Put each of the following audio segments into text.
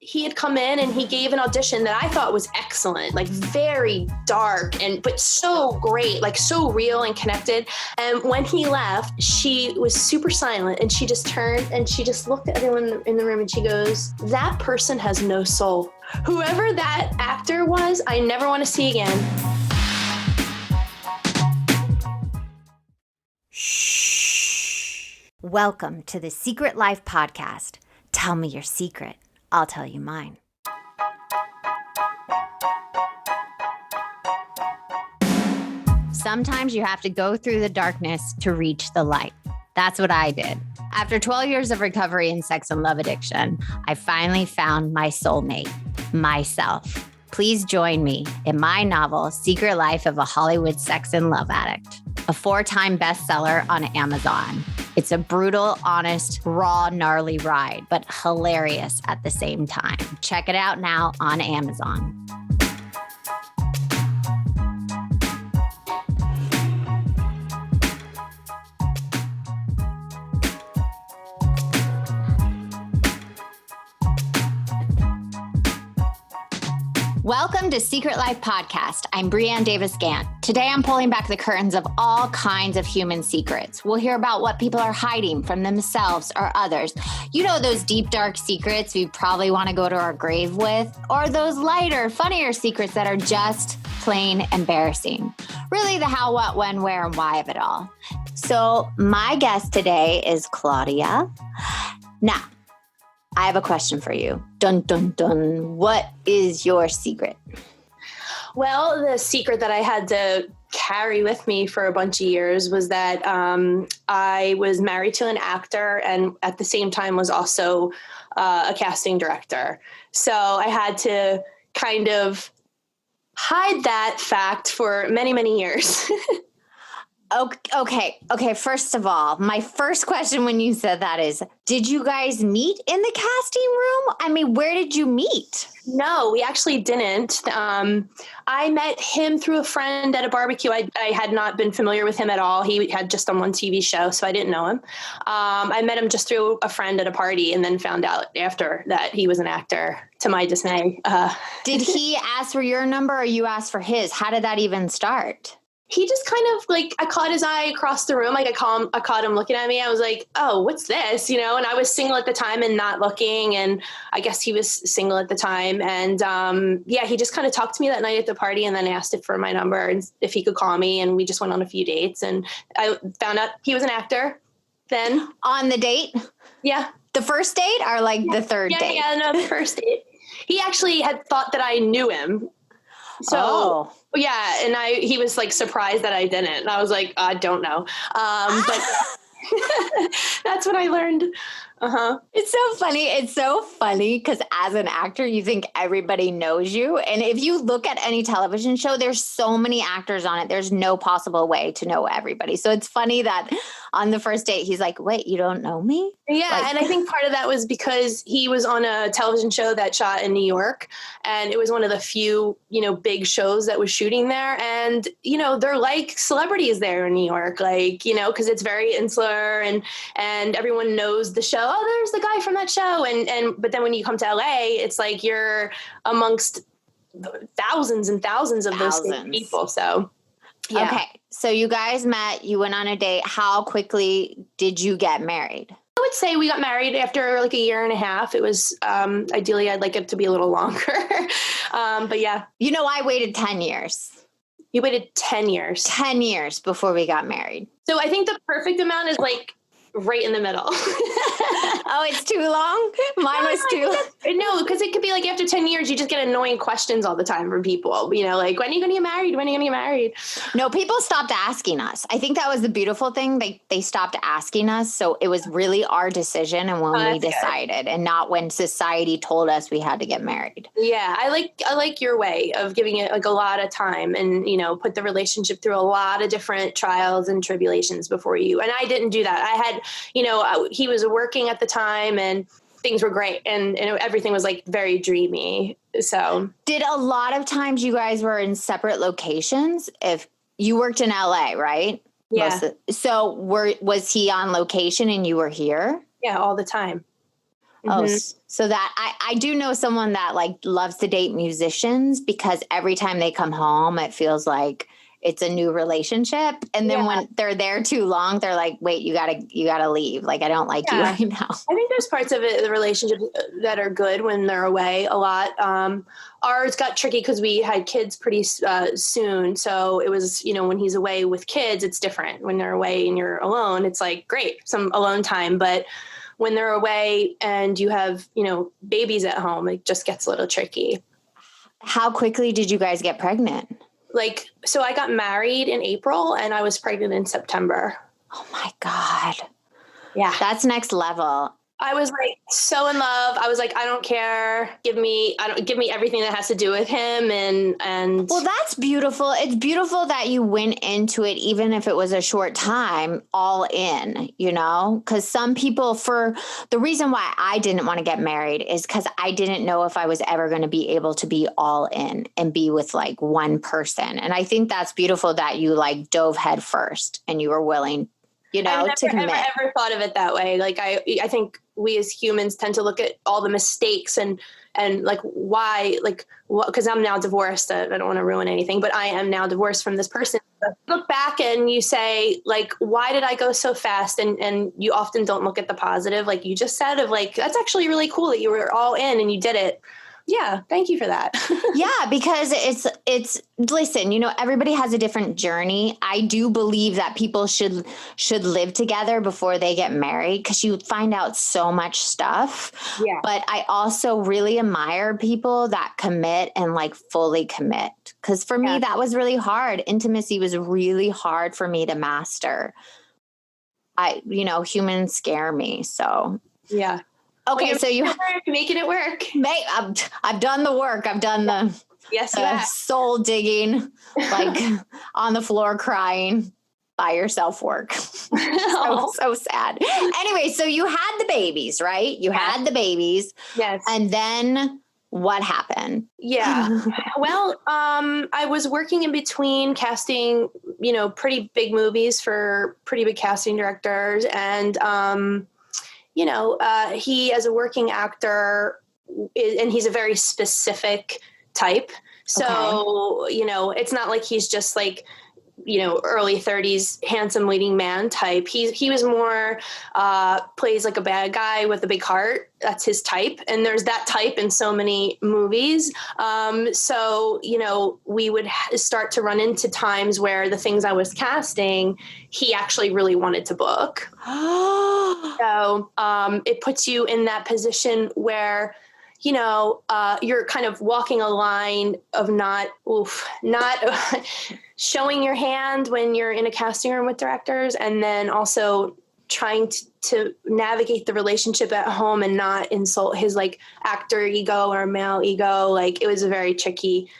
he had come in and he gave an audition that I thought was excellent, like very dark but so great, like so real and connected. And when he left, she was super silent and she just turned and she just looked at everyone in the room and she goes, "That person has no soul. Whoever that actor was, I never want to see again." Shh. Welcome to the Secret Life Podcast. Tell me your secret. I'll tell you mine. Sometimes you have to go through the darkness to reach the light. That's what I did. After 12 years of recovery in sex and love addiction, I finally found my soulmate, myself. Please join me in my novel, Secret Life of a Hollywood Sex and Love Addict, a 4-time bestseller on Amazon. It's a brutal, honest, raw, gnarly ride, but hilarious at the same time. Check it out now on Amazon. Welcome to Secret Life Podcast. I'm Brianne Davis-Gant. Today, I'm pulling back the curtains of all kinds of human secrets. We'll hear about what people are hiding from themselves or others. You know, those deep, dark secrets we probably want to go to our grave with, or those lighter, funnier secrets that are just plain embarrassing. Really the how, what, when, where, and why of it all. So my guest today is Claudia. Now, I have a question for you. Dun, dun, dun. What is your secret? Well, the secret that I had to carry with me for a bunch of years was that I was married to an actor and at the same time was also a casting director. So I had to kind of hide that fact for many, many years. Okay. First of all, my first question when you said that is, did you guys meet in the casting room? I mean, where did you meet? No, we actually didn't. I met him through a friend at a barbecue. I had not been familiar with him at all. He had just done one TV show, so I didn't know him. I met him just through a friend at a party and then found out after that he was an actor, to my dismay. Did he ask for your number or you asked for his? How did that even start? He just kind of I caught his eye across the room. I caught him looking at me. I was like, "Oh, what's this?" And I was single at the time and not looking. And I guess he was single at the time. And he just kind of talked to me that night at the party and then asked for my number and if he could call me. And we just went on a few dates. And I found out he was an actor then. On the date? Yeah. The first date or the third date? Yeah, no, the first date. He actually had thought that I knew him. So, yeah. And he was surprised that I didn't. And I was like, I don't know. But that's what I learned. It's so funny because as an actor, you think everybody knows you. And if you look at any television show, there's so many actors on it. There's no possible way to know everybody. So it's funny that on the first date, he's like, "Wait, you don't know me?" Yeah. And I think part of that was because he was on a television show that shot in New York. And it was one of the few, big shows that was shooting there. And, they're like celebrities there in New York, because it's very insular and everyone knows the show. Oh, there's the guy from that show. But then when you come to LA, it's like you're amongst thousands and thousands of those same people. So, yeah. Okay. So you guys met, you went on a date. How quickly did you get married? I would say we got married after a year and a half. It was, ideally I'd like it to be a little longer. But yeah. I waited 10 years. You waited 10 years. 10 years before we got married. So I think the perfect amount is right in the middle. Oh, it's too long? Mine was too long. No, because it could be after 10 years, you just get annoying questions all the time from people. When are you going to get married? When are you going to get married? No, people stopped asking us. I think that was the beautiful thing. They stopped asking us. So it was really our decision and when we decided good. And not when society told us we had to get married. Yeah, I like your way of giving it a lot of time and, put the relationship through a lot of different trials and tribulations before you. And I didn't do that. I had, he was working at the time and things were great and everything was very dreamy. So did a lot of times you guys were in separate locations? If you worked in LA, right? Yeah. So was he on location and you were here? Yeah, all the time. So that I do know someone that like loves to date musicians because every time they come home, it feels like it's a new relationship. And then when they're there too long, they're like, wait, you gotta leave. Like, I don't like you right now. I think there's parts of it, the relationship that are good when they're away a lot. Ours got tricky because we had kids pretty soon. So it was, when he's away with kids, it's different. When they're away and you're alone, it's like, great, some alone time. But when they're away and you have, babies at home, it just gets a little tricky. How quickly did you guys get pregnant? So I got married in April and I was pregnant in September. Oh my God. Yeah. That's next level. I was like so in love. I was like, I don't care. Give me everything that has to do with him. And well, that's beautiful. It's beautiful that you went into it, even if it was a short time, all in, because some people, for the reason why I didn't want to get married is because I didn't know if I was ever going to be able to be all in and be with like one person. And I think that's beautiful that you like dove head first and you were willing to commit. I never thought of it that way. Like, I think we as humans tend to look at all the mistakes and like why, like, because I'm now divorced. I don't want to ruin anything, but I am now divorced from this person. Look back and you say, like, why did I go so fast? And you often don't look at the positive, like you just said, of like, that's actually really cool that you were all in and you did it. Yeah. Thank you for that. Yeah, because listen, everybody has a different journey. I do believe that people should live together before they get married because you find out so much stuff. Yeah. But I also really admire people that commit and like fully commit. Because for me, that was really hard. Intimacy was really hard for me to master. Humans scare me. So yeah. Okay, well, so you're making it work. Mate, I've done the work. I've done the soul digging, like on the floor crying by yourself work. so sad. Anyway, so you had the babies, right? You had the babies. Yes. And then what happened? Yeah. Well, I was working in between casting, pretty big movies for pretty big casting directors. And, he, as a working actor, and he's a very specific type. So, it's not like he's just like, early 30s, handsome leading man type. He was more, plays like a bad guy with a big heart. That's his type. And there's that type in so many movies. So, we would start to run into times where the things I was casting, he actually really wanted to book. So, it puts you in that position where, you're kind of walking a line of not showing your hand when you're in a casting room with directors, and then also trying to navigate the relationship at home and not insult his like actor ego or male ego. Like, it was a very tricky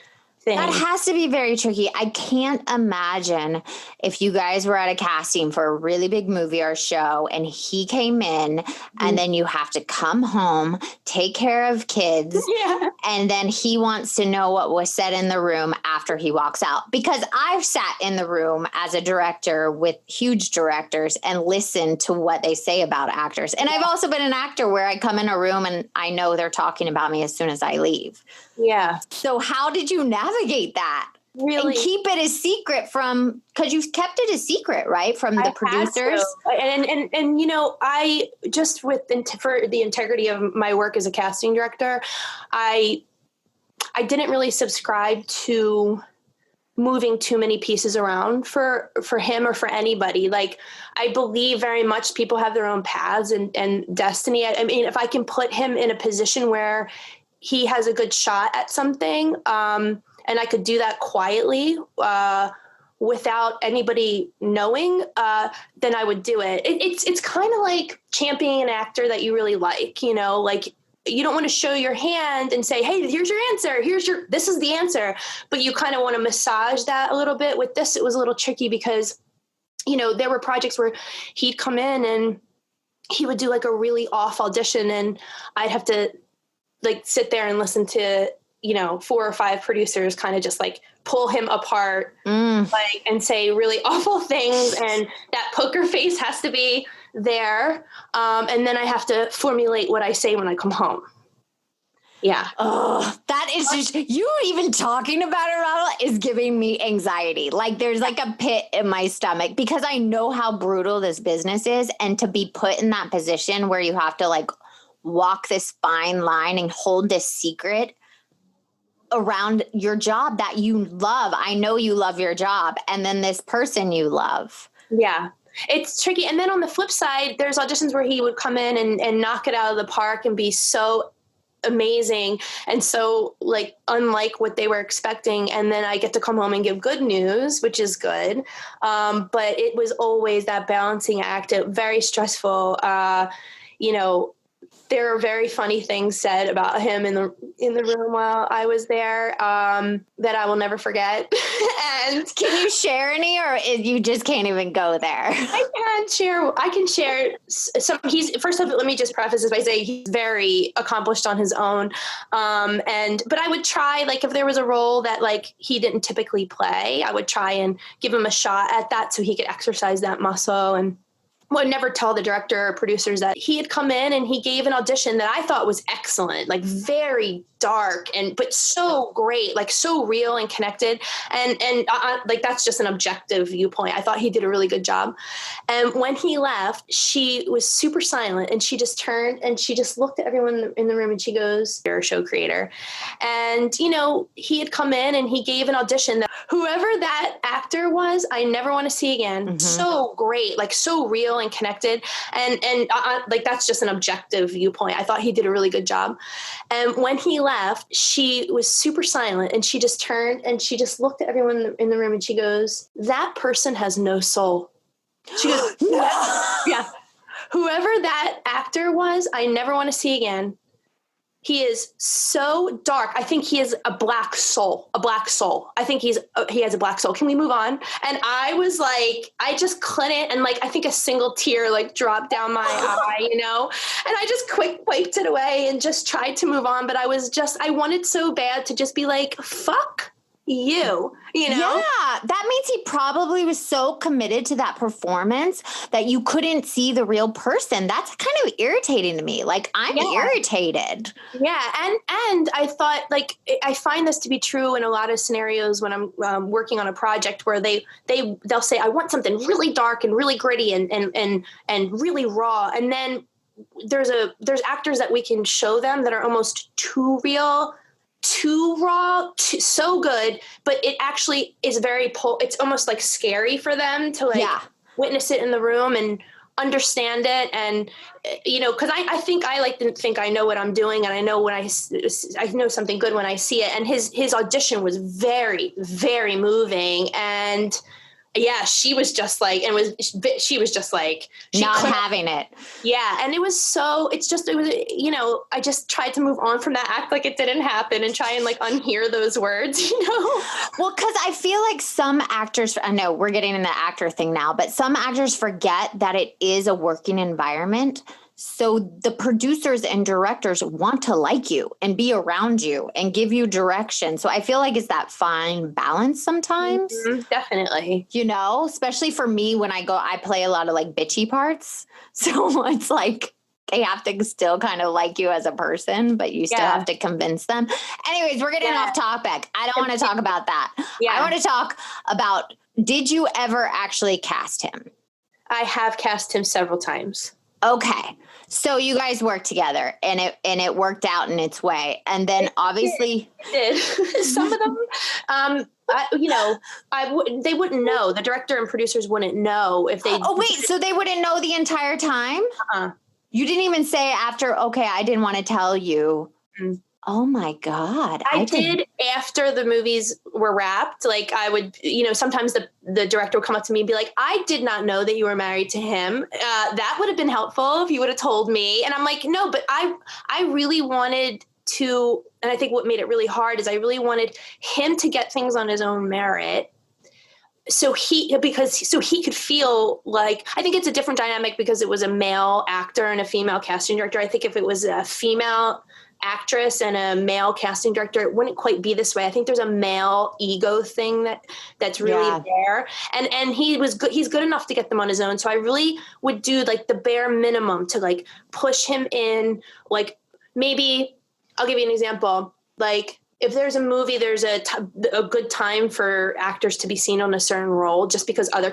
thing. That has to be very tricky. I can't imagine if you guys were at a casting for a really big movie or show and he came in and then you have to come home, take care of kids. Yeah. And then he wants to know what was said in the room after he walks out. Because I've sat in the room as a director with huge directors and listened to what they say about actors. And I've also been an actor where I come in a room and I know they're talking about me as soon as I leave. Yeah. So how did you navigate that? Really? And keep it a secret because you've kept it a secret, right? From the producers. And I just for the integrity of my work as a casting director, I didn't really subscribe to moving too many pieces around for him or for anybody. Like, I believe very much people have their own paths and destiny. I mean, if I can put him in a position where he has a good shot at something, and I could do that quietly, without anybody knowing, then I would do it. It's kind of like championing an actor that you really like, like you don't want to show your hand and say, hey, here's your answer. This is the answer. But you kind of want to massage that a little bit. With this, it was a little tricky because, there were projects where he'd come in and he would do like a really off audition and I'd have to like sit there and listen to, 4 or 5 producers kind of just like pull him apart, like, and say really awful things. And that poker face has to be there. And then I have to formulate what I say when I come home. Yeah. Oh, that is just, you even talking about it, Ronald, is giving me anxiety. Like there's like a pit in my stomach because I know how brutal this business is. And to be put in that position where you have to like walk this fine line and hold this secret around your job that you love. I know you love your job. And then this person you love. Yeah. It's tricky. And then on the flip side, there's auditions where he would come in and knock it out of the park and be so amazing and so like unlike what they were expecting, and then I get to come home and give good news, which is good, but it was always that balancing act. Very stressful. There are very funny things said about him in the room while I was there that I will never forget. And can you share any, or you just can't even go there? I can share some. First of all, let me just preface this by saying he's very accomplished on his own. But I would try, like, if there was a role that like he didn't typically play, I would try and give him a shot at that so he could exercise that muscle. And would never tell the director or producers that he had come in and he gave an audition that I thought was excellent, like very dark but so great, like so real and connected. And like, that's just an objective viewpoint. I thought he did a really good job. And when he left, she was super silent and she just turned and she just looked at everyone in the room and she goes, "You're a show creator." And, he had come in and he gave an audition that whoever that actor was, I never want to see again. Mm-hmm. So great, like so real and connected. And like, that's just an objective viewpoint. I thought he did a really good job. And when he left, she was super silent and she just turned and she just looked at everyone in the room and she goes, "That person has no soul." She goes, "Yeah, whoever that actor was, I never want to see again. He is so dark. I think he is a black soul. I think he has a black soul. Can we move on?" And I was like, I just couldn't. And like, I think a single tear like dropped down my eye, and I just quick wiped it away and just tried to move on. But I wanted so bad to just be like, fuck you. Yeah, that means he probably was so committed to that performance that you couldn't see the real person. That's kind of irritating to me. Like, I'm irritated. Yeah. And I thought, like, I find this to be true in a lot of scenarios when I'm working on a project where they'll say, "I want something really dark and really gritty and really raw." And then there's actors that we can show them that are almost too real, too raw, so good, but it actually is it's almost like scary for them to witness it in the room and understand it. And, cause I think I like to think I know what I'm doing, and I know when I know something good when I see it. And his audition was very, very moving. And yeah, she was just like, not having it. Yeah. And it was I just tried to move on from that, act like it didn't happen, and try and like unhear those words, Well, cause I feel like some actors, I know we're getting in the actor thing now, but some actors forget that it is a working environment. So the producers and directors want to like you and be around you and give you direction. So I feel like it's that fine balance sometimes. Mm-hmm, definitely. Especially for me when I play a lot of like bitchy parts. So it's like they have to still kind of like you as a person, but you still have to convince them. Anyways, we're getting off topic. I don't want to talk about that. Yeah. I want to talk about, did you ever actually cast him? I have cast him several times. Okay. So you guys worked together and it worked out in its way. And then obviously it did. Some of them, they wouldn't know. The director and producers wouldn't know if they. Oh, wait. So they wouldn't know the entire time? Uh-uh. You didn't even say after, okay, I didn't want to tell you. Mm-hmm. Oh my God. I did after the movies were wrapped. Like I would, sometimes the director would come up to me and be like, "I did not know that you were married to him. That would have been helpful if you would have told me." And I'm like, no, but I really wanted to, and I think what made it really hard is I really wanted him to get things on his own merit. So he could feel like, I think it's a different dynamic because it was a male actor and a female casting director. I think if it was a female actress and a male casting director, it wouldn't quite be this way. I think there's a male ego thing that's really there. And he's good enough to get them on his own. So I really would do like the bare minimum to like push him in. Like maybe I'll give you an example. Like if there's a movie, there's a good time for actors to be seen on a certain role just because other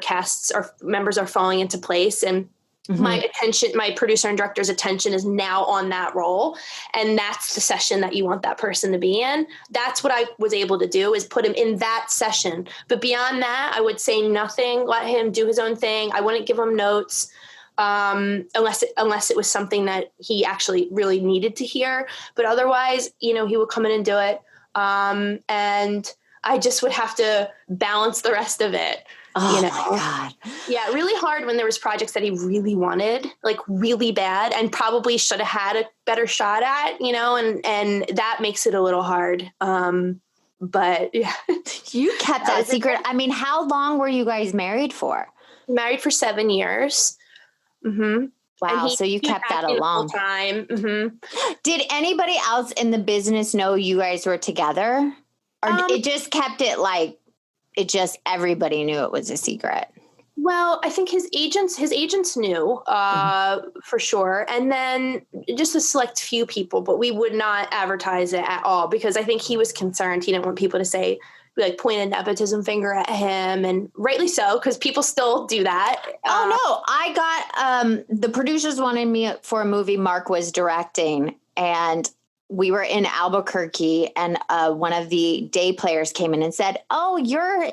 members are falling into place. And my producer and director's attention is now on that role. And that's the session that you want that person to be in. That's what I was able to do, is put him in that session. But beyond that, I would say nothing, let him do his own thing. I wouldn't give him notes, unless it was something that he actually really needed to hear. But otherwise, he would come in and do it. And I just would have to balance the rest of it. Oh my God. Yeah. Really hard when there was projects that he really wanted, like really bad, and probably should have had a better shot at, and that makes it a little hard. But yeah. You kept that secret. I mean, how long were you guys married for? Married for 7 years. Mm-hmm. Wow. So you kept that a long time. Mm-hmm. Did anybody else in the business know you guys were together? Or it just kept it like, everybody knew it was a secret? Well, I think his agents knew, for sure. And then just a select few people, but we would not advertise it at all because I think he was concerned. He didn't want people to say, like, point a nepotism finger at him, and rightly so, because people still do that. Oh no, I got, the producers wanted me for a movie Mark was directing, and we were in Albuquerque, and one of the day players came in and said, "Oh, you're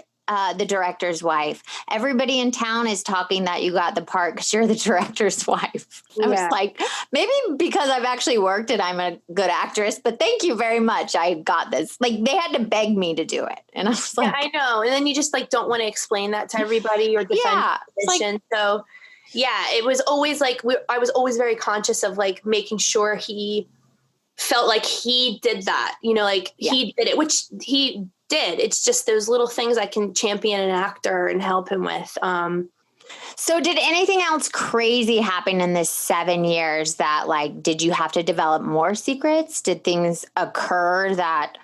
the director's wife. Everybody in town is talking that you got the part because you're the director's wife." I was like, maybe because I've actually worked and I'm a good actress, but thank you very much. I got this. Like, they had to beg me to do it. And I was like, I know. And then you just like don't want to explain that to everybody or defend your position. Like, so yeah, it was always like, I was always very conscious of like making sure he felt like he did that, he did it, which he did. It's just those little things I can champion an actor and help him with. So did anything else crazy happen in this 7 years that, like, did you have to develop more secrets? Did things occur that,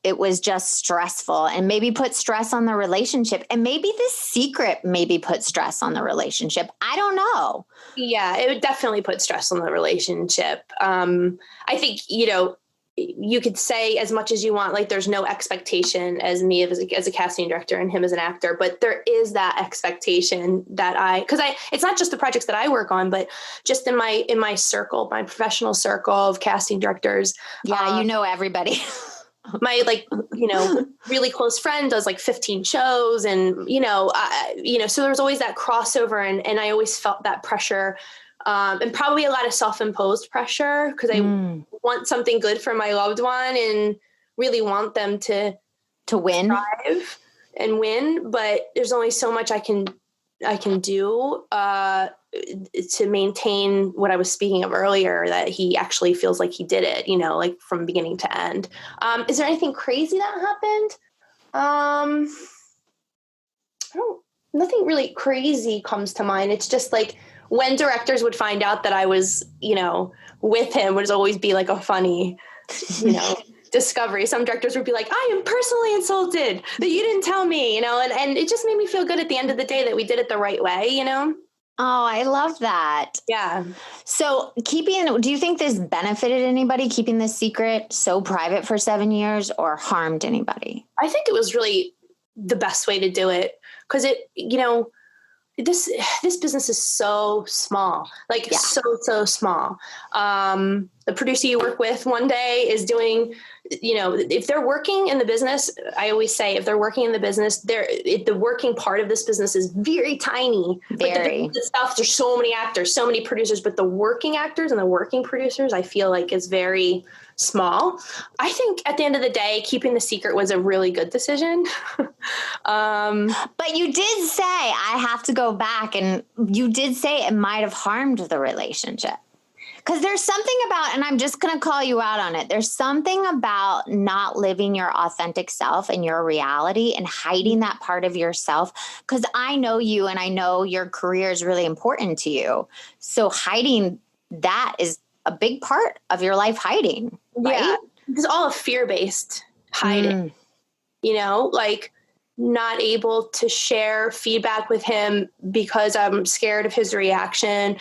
it was just stressful and maybe put stress on the relationship, and maybe this secret maybe put stress on the relationship? I don't know. Yeah, it would definitely put stress on the relationship. I think, you could say as much as you want, like there's no expectation as me as a casting director and him as an actor, but there is that expectation that it's not just the projects that I work on, but just in my circle, my professional circle of casting directors. Yeah. Everybody. My really close friend does like 15 shows and, so there's always that crossover and I always felt that pressure. And probably a lot of self-imposed pressure because I want something good for my loved one and really want them to win, thrive and win. But there's only so much I can do to maintain what I was speaking of earlier, that he actually feels like he did it, like from beginning to end. Is there anything crazy that happened? Nothing really crazy comes to mind. It's just like, when directors would find out that I was, with him, would always be like a funny, discovery. Some directors would be like, "I am personally insulted that you didn't tell me," and it just made me feel good at the end of the day that we did it the right way, Oh, I love that. Yeah. So do you think this benefited anybody, keeping this secret so private for 7 years, or harmed anybody? I think it was really the best way to do it because it, this business is so small, so small. The producer you work with one day is doing, if they're working in the business, I always say, if they're working in the business, the working part of this business is very tiny. Very. The stuff, there's so many actors, so many producers, but the working actors and the working producers, I feel like is very small. I think at the end of the day, keeping the secret was a really good decision. But you did say, I have to go back, and you did say it might have harmed the relationship. Because there's something about, and I'm just going to call you out on it, there's something about not living your authentic self and your reality and hiding that part of yourself. Because I know you, and I know your career is really important to you. So hiding that is a big part of your life hiding, right? Yeah. It's all a fear-based hiding, like not able to share feedback with him because I'm scared of his reaction.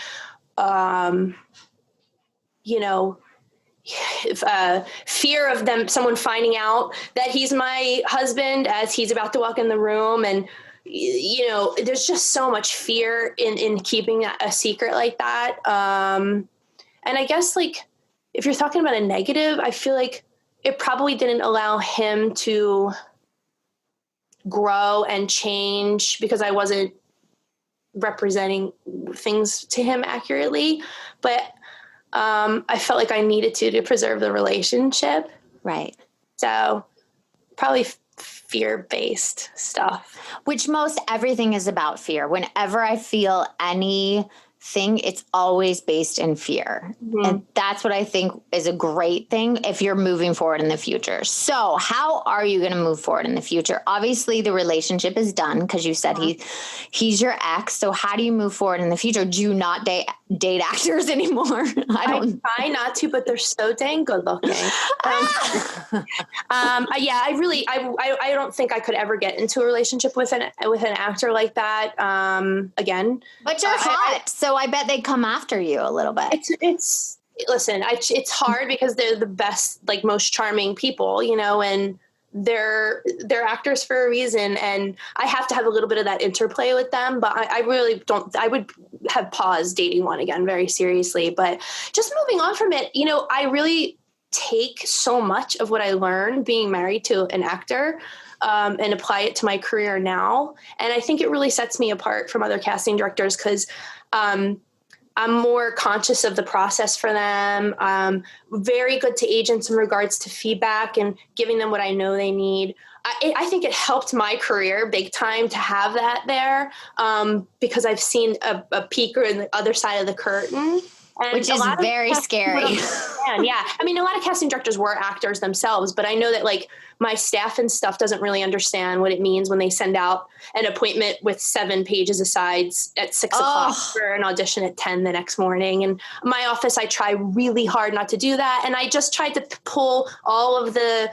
Fear of someone finding out that he's my husband as he's about to walk in the room. And, there's just so much fear in keeping a secret like that. And I guess like, if you're talking about a negative, I feel like it probably didn't allow him to grow and change because I wasn't representing things to him accurately. But I felt like I needed to preserve the relationship. Right. So probably fear-based stuff. Which most everything is about fear. Whenever I feel anything, it's always based in fear. Mm-hmm. And that's what I think is a great thing if you're moving forward in the future. So how are you going to move forward in the future? Obviously the relationship is done because you said he's your ex. So how do you move forward in the future? Do you not date actors anymore? I try not to, but they're so dang good looking. I don't think I could ever get into a relationship with an actor like that. Again, but you're hot. So I bet they come after you a little bit. It's hard because they're the best, like most charming people, and they're actors for a reason. And I have to have a little bit of that interplay with them, but I really don't, I would have paused dating one again very seriously, but just moving on from it, I really take so much of what I learned being married to an actor, and apply it to my career now. And I think it really sets me apart from other casting directors because, I'm more conscious of the process for them. Very good to agents in regards to feedback and giving them what I know they need. I think it helped my career big time to have that there, because I've seen a peek in the other side of the curtain. Which is very scary. Yeah. I mean, a lot of casting directors were actors themselves, but I know that like my staff and stuff doesn't really understand what it means when they send out an appointment with 7 pages of sides at 6 o'clock for an audition at 10 the next morning. And my office, I try really hard not to do that. And I just tried to pull all of the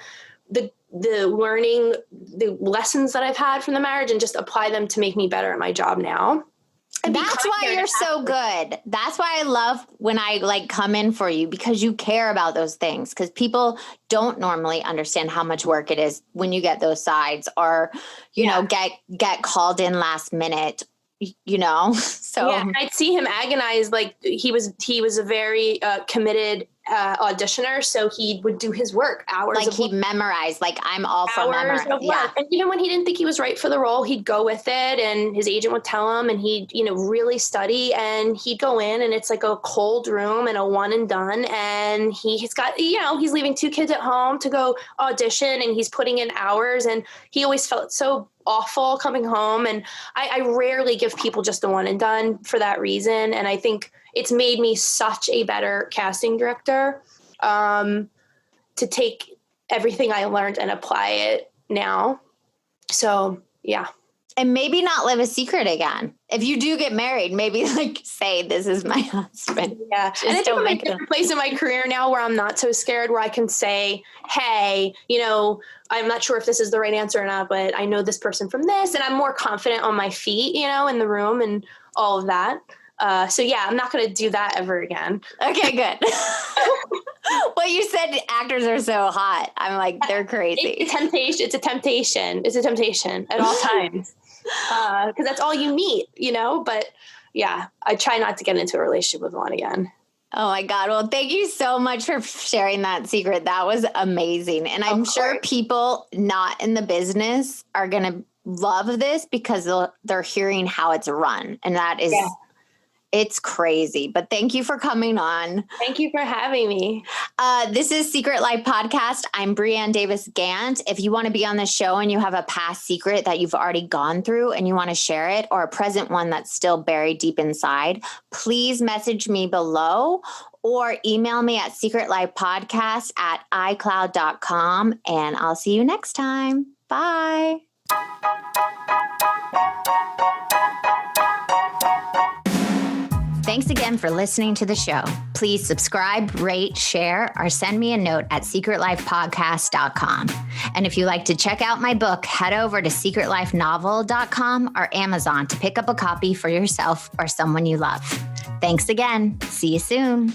learning, the lessons that I've had from the marriage and just apply them to make me better at my job now. That's why you're so good. That's why I love when I come in for you, because you care about those things, because people don't normally understand how much work it is when you get those sides or, you know, get called in last minute, so yeah, I'd see him agonize. Like he was a very committed auditioner, so he would do his work hours. Like he'd memorize. Like I'm all for memory. Yeah, and even when he didn't think he was right for the role, he'd go with it, and his agent would tell him, and he'd really study, and he'd go in, and it's like a cold room and a one and done, and he's got he's leaving 2 kids at home to go audition, and he's putting in hours, and he always felt so awful coming home. And I rarely give people just a one and done for that reason. And I think it's made me such a better casting director, to take everything I learned and apply it now. So, yeah. And maybe not live a secret again. If you do get married, maybe say, this is my husband. Yeah. And I think I'm in a different place in my career now where I'm not so scared, where I can say, hey, I'm not sure if this is the right answer or not, but I know this person from this, and I'm more confident on my feet, in the room and all of that. So yeah, I'm not going to do that ever again. Okay, good. Well, you said actors are so hot. I'm like, they're crazy. It's a temptation. It's a temptation at all times. Because that's all you meet, but yeah, I try not to get into a relationship with one again. Oh my God. Well, thank you so much for sharing that secret. That was amazing. And I'm sure people not in the business are going to love this because they're hearing how it's run. And that is, it's crazy. But thank you for coming on. Thank you for having me. This is Secret Life Podcast. I'm Brianne Davis Gant. If you want to be on the show and you have a past secret that you've already gone through and you want to share it, or a present one that's still buried deep inside, please message me below or email me at secretlifepodcast@icloud.com. And I'll see you next time. Bye. Thanks again for listening to the show. Please subscribe, rate, share, or send me a note at secretlifepodcast.com. And if you like to check out my book, head over to secretlifenovel.com or Amazon to pick up a copy for yourself or someone you love. Thanks again. See you soon.